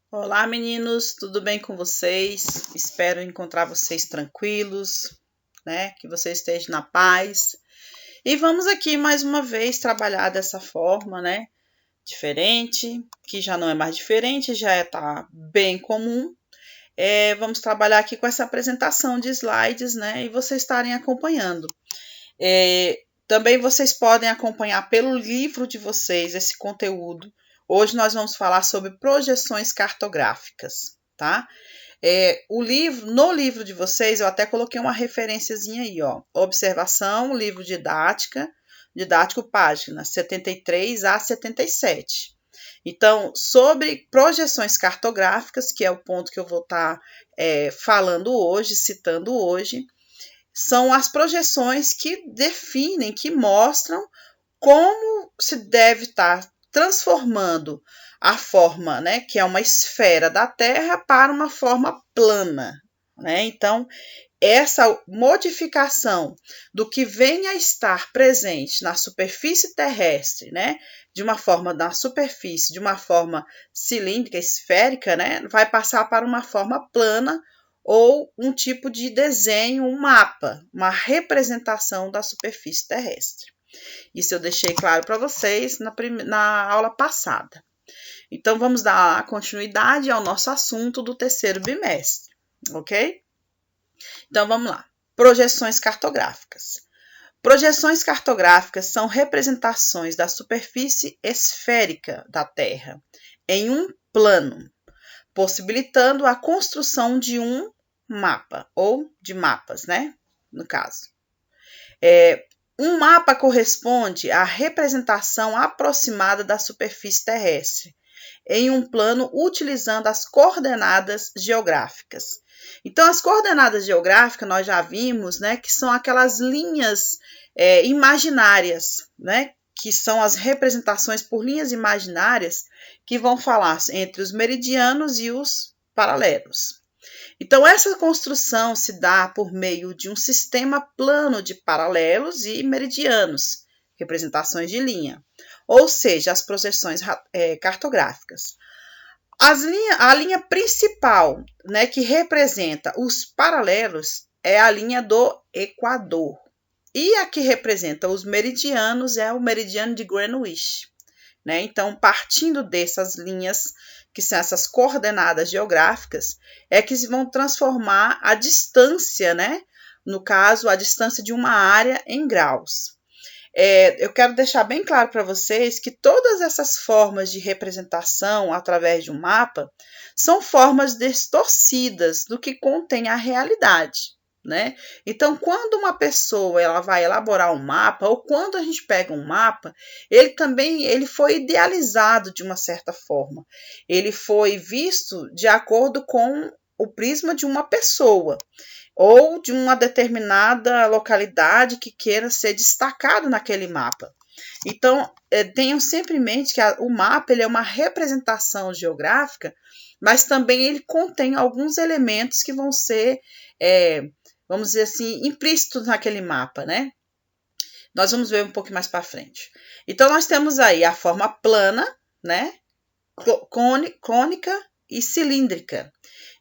Olá, meninos, tudo bem com vocês? Espero encontrar vocês tranquilos, né? Que vocês estejam na paz. E vamos aqui mais uma vez trabalhar dessa forma, né? Diferente, que já não é mais diferente, tá bem comum. Vamos trabalhar aqui com essa apresentação de slides, né? E vocês estarem acompanhando. Também vocês podem acompanhar pelo livro de vocês esse conteúdo. Hoje nós vamos falar sobre projeções cartográficas, tá? No livro de vocês, eu até coloquei uma referenciazinha aí, ó. Observação, livro didático, página 73 a 77. Então, sobre projeções cartográficas, que é o ponto que eu vou estar falando hoje, citando hoje, são as projeções que definem, que mostram como se deve estar transformando a forma, né, que é uma esfera da Terra, para uma forma plana, né? Então, essa modificação do que vem a estar presente na superfície terrestre, né, de uma forma cilíndrica, esférica, né, vai passar para uma forma plana ou um tipo de desenho, um mapa, uma representação da superfície terrestre. Isso eu deixei claro para vocês na aula passada. Então, vamos dar continuidade ao nosso assunto do terceiro bimestre, ok? Então, vamos lá. Projeções cartográficas. Projeções cartográficas são representações da superfície esférica da Terra em um plano, possibilitando a construção de um mapa, ou de mapas, né? No caso. Um mapa corresponde à representação aproximada da superfície terrestre, em um plano utilizando as coordenadas geográficas. Então, as coordenadas geográficas nós já vimos, né, que são aquelas linhas imaginárias, né, que são as representações por linhas imaginárias que vão falar entre os meridianos e os paralelos. Então, essa construção se dá por meio de um sistema plano de paralelos e meridianos, representações de linha, ou seja, as projeções cartográficas. A linha principal, né, que representa os paralelos, é a linha do Equador. E a que representa os meridianos é o meridiano de Greenwich, né? Então, partindo dessas linhas, que são essas coordenadas geográficas, é que se vão transformar a distância, né? No caso, a distância de uma área em graus. Eu quero deixar bem claro para vocês que todas essas formas de representação através de um mapa são formas distorcidas do que contém a realidade, né? Então, quando uma pessoa ela vai elaborar um mapa, ou quando a gente pega um mapa, ele foi idealizado de uma certa forma. Ele foi visto de acordo com o prisma de uma pessoa, ou de uma determinada localidade que queira ser destacado naquele mapa. Então, tenham sempre em mente que o mapa ele é uma representação geográfica, mas também ele contém alguns elementos que vão ser, vamos dizer assim, implícitos naquele mapa, né? Nós vamos ver um pouco mais para frente. Então, nós temos aí a forma plana, né? Cônica e cilíndrica.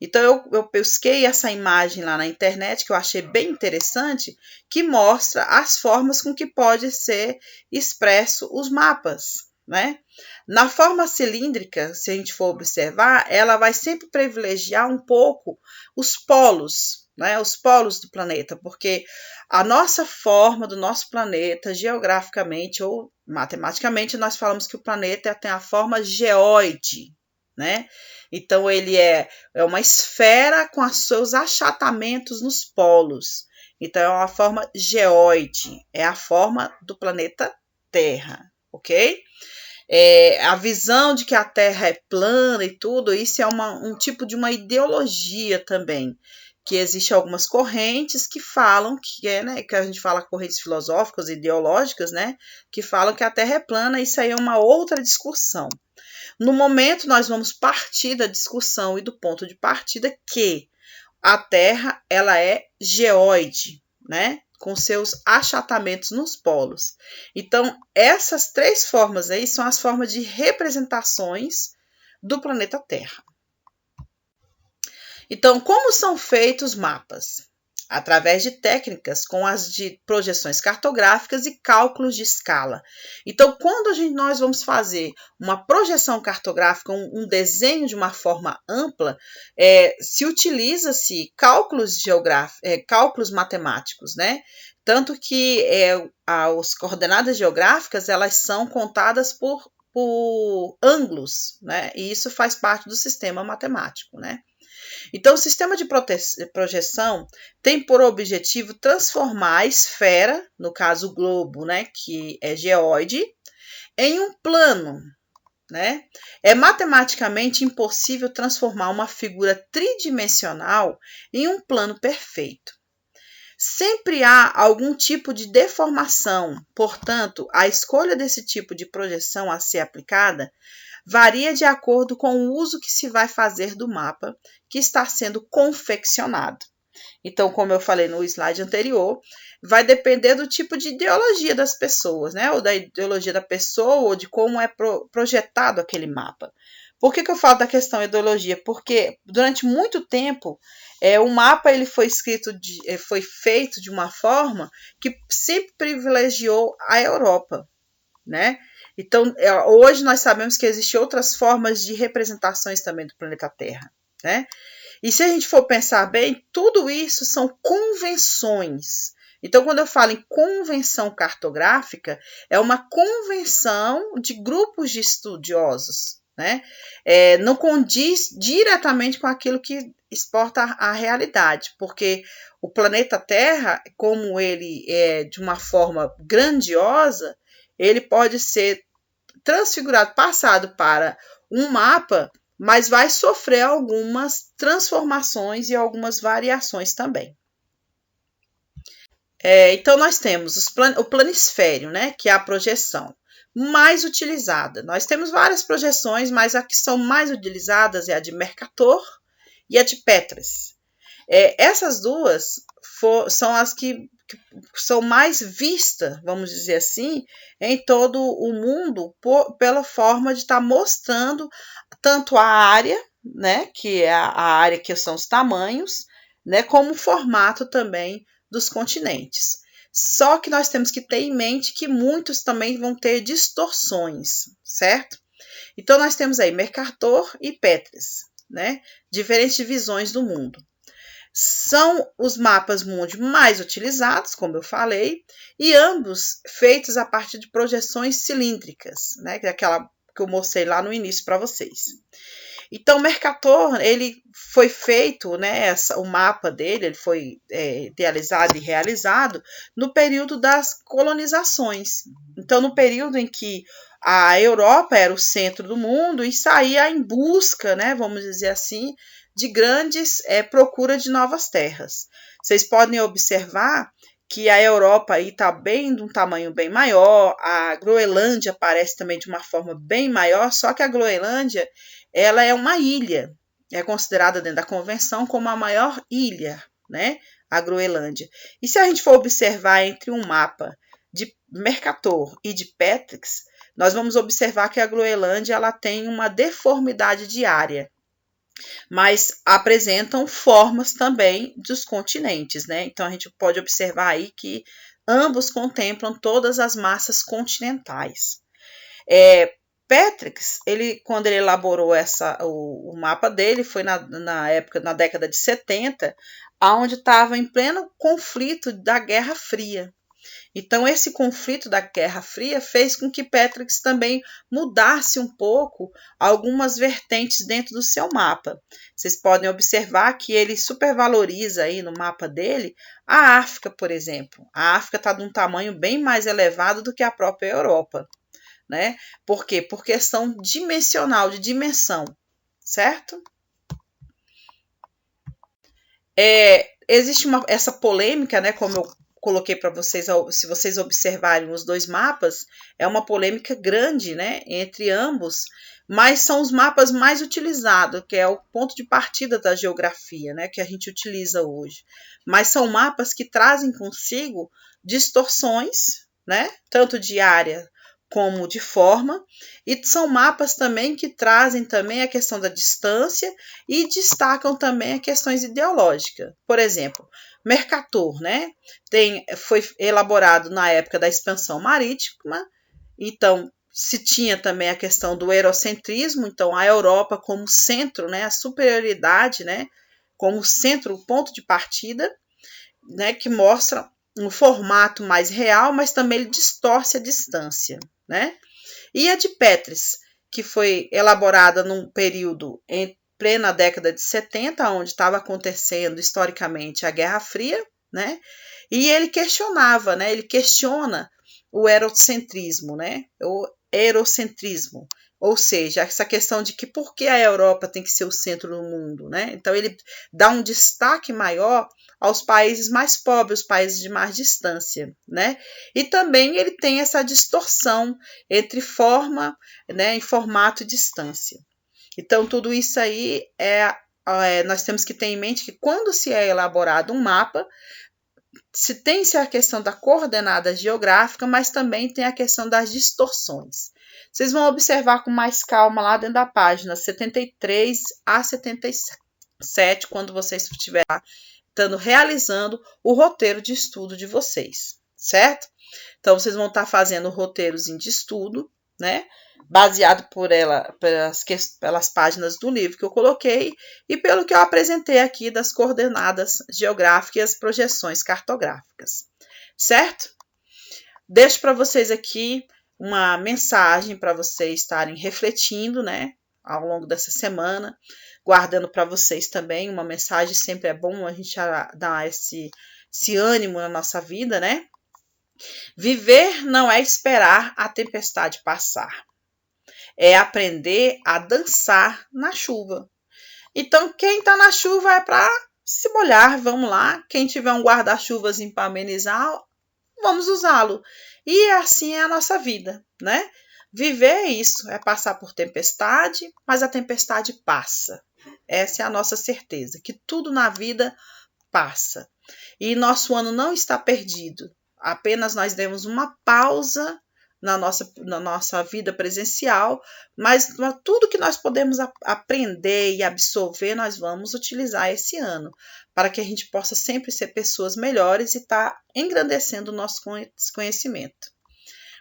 Então, eu pesquei essa imagem lá na internet, que eu achei bem interessante, que mostra as formas com que pode ser expresso os mapas, né? Na forma cilíndrica, se a gente for observar, ela vai sempre privilegiar um pouco os polos, né? Os polos do planeta, porque a nossa forma do nosso planeta, geograficamente ou matematicamente, nós falamos que o planeta tem a forma geóide, né? Então, ele é uma esfera com os seus achatamentos nos polos. Então, é uma forma geóide, é a forma do planeta Terra, ok? A visão de que a Terra é plana e tudo, isso é um tipo de uma ideologia também, que existe algumas correntes que falam né, que a gente fala correntes filosóficas, ideológicas, né, que falam que a Terra é plana. Isso aí é uma outra discussão. No momento, nós vamos partir da discussão e do ponto de partida que a Terra ela é geóide, né? Com seus achatamentos nos polos. Então, essas três formas aí são as formas de representações do planeta Terra. Então, como são feitos mapas? Através de técnicas com as de projeções cartográficas e cálculos de escala. Então, quando nós vamos fazer uma projeção cartográfica, um desenho de uma forma ampla, se utiliza-se cálculos cálculos matemáticos, né? Tanto que as coordenadas geográficas elas são contadas por ângulos, né? E isso faz parte do sistema matemático, né? Então, o sistema de projeção tem por objetivo transformar a esfera, no caso o globo, né, que é geóide, em um plano, né? É matematicamente impossível transformar uma figura tridimensional em um plano perfeito. Sempre há algum tipo de deformação, portanto, a escolha desse tipo de projeção a ser aplicada varia de acordo com o uso que se vai fazer do mapa que está sendo confeccionado. Então, como eu falei no slide anterior, vai depender do tipo de ideologia das pessoas, né? Ou da ideologia da pessoa, ou de como é projetado aquele mapa. Por que eu falo da questão ideologia? Porque durante muito tempo o mapa ele foi feito de uma forma que sempre privilegiou a Europa, né? Então, hoje nós sabemos que existem outras formas de representações também do planeta Terra, né? E se a gente for pensar bem, tudo isso são convenções. Então, quando eu falo em convenção cartográfica, é uma convenção de grupos de estudiosos, né? Não condiz diretamente com aquilo que exporta a realidade, porque o planeta Terra, como ele é de uma forma grandiosa, ele pode ser transfigurado, passado para um mapa, mas vai sofrer algumas transformações e algumas variações também. Então, nós temos o planisfério, né, que é a projeção mais utilizada. Nós temos várias projeções, mas a que são mais utilizadas é a de Mercator e a de Petris. Essas duas são as que são mais vistas, vamos dizer assim, em todo o mundo, pela forma de estar mostrando tanto a área, né, que é a área que são os tamanhos, né, como o formato também dos continentes. Só que nós temos que ter em mente que muitos também vão ter distorções, certo? Então, nós temos aí Mercator e Petris, né, diferentes visões do mundo. São os mapas mundi mais utilizados, como eu falei, e ambos feitos a partir de projeções cilíndricas, né, que é aquela que eu mostrei lá no início para vocês. Então, Mercator, ele foi feito, né, o mapa dele, ele foi idealizado e realizado no período das colonizações. Então, no período em que a Europa era o centro do mundo e saía em busca, né, vamos dizer assim, de grandes procura de novas terras. Vocês podem observar que a Europa está bem de um tamanho bem maior, a Groenlândia aparece também de uma forma bem maior, só que a Groenlândia ela é uma ilha, é considerada dentro da convenção como a maior ilha, né? A Groenlândia. E se a gente for observar entre um mapa de Mercator e de Petris, nós vamos observar que a Groenlândia ela tem uma deformidade de área, mas apresentam formas também dos continentes, né? Então a gente pode observar aí que ambos contemplam todas as massas continentais. Petris, quando ele elaborou o mapa dele, foi na década de 70, onde estava em pleno conflito da Guerra Fria. Então, esse conflito da Guerra Fria fez com que Petris também mudasse um pouco algumas vertentes dentro do seu mapa. Vocês podem observar que ele supervaloriza aí no mapa dele a África, por exemplo. A África está de um tamanho bem mais elevado do que a própria Europa, né? Por quê? Por questão dimensional, de dimensão, certo? Existe essa polêmica, né? Como eu coloquei para vocês, se vocês observarem os dois mapas, é uma polêmica grande, né, entre ambos, mas são os mapas mais utilizados, que é o ponto de partida da geografia, né, que a gente utiliza hoje. Mas são mapas que trazem consigo distorções, né, tanto de área como de forma, e são mapas também que trazem também a questão da distância e destacam também as questões ideológicas. Por exemplo, Mercator, né? Foi elaborado na época da expansão marítima, então se tinha também a questão do eurocentrismo, então a Europa como centro, né? A superioridade, né? Como centro, o ponto de partida, né? Que mostra um formato mais real, mas também ele distorce a distância, né? E a de Petris, que foi elaborada num período em plena década de 70, onde estava acontecendo historicamente a Guerra Fria, né? E ele questionava, né? Ele questiona o eurocentrismo, né? O eurocentrismo, ou seja, essa questão de que por que a Europa tem que ser o centro do mundo, né? Então ele dá um destaque maior aos países mais pobres, os países de mais distância, né? E também ele tem essa distorção entre forma, né, em formato e distância. Então, tudo isso aí nós temos que ter em mente que quando se é elaborado um mapa, se tem-se a questão da coordenada geográfica, mas também tem a questão das distorções. Vocês vão observar com mais calma lá dentro da página 73 a 77, quando vocês estiverem realizando o roteiro de estudo de vocês, certo? Então, vocês vão estar fazendo o roteirozinho de estudo, né? Baseado pelas páginas do livro que eu coloquei e pelo que eu apresentei aqui das coordenadas geográficas e as projeções cartográficas, certo? Deixo para vocês aqui uma mensagem para vocês estarem refletindo, né, ao longo dessa semana, guardando para vocês também uma mensagem. Sempre é bom a gente dar esse ânimo na nossa vida, né? Viver não é esperar a tempestade passar, é aprender a dançar na chuva. Então, quem está na chuva é para se molhar, vamos lá. Quem tiver um guarda-chuvas para amenizar, vamos usá-lo. E assim é a nossa vida, né? Viver é isso, é passar por tempestade, mas a tempestade passa. Essa é a nossa certeza, que tudo na vida passa. E nosso ano não está perdido. Apenas nós demos uma pausa na nossa vida presencial, mas tudo que nós podemos aprender e absorver, nós vamos utilizar esse ano, para que a gente possa sempre ser pessoas melhores e estar engrandecendo o nosso conhecimento.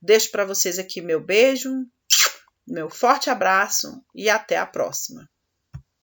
Deixo para vocês aqui meu beijo, meu forte abraço e até a próxima.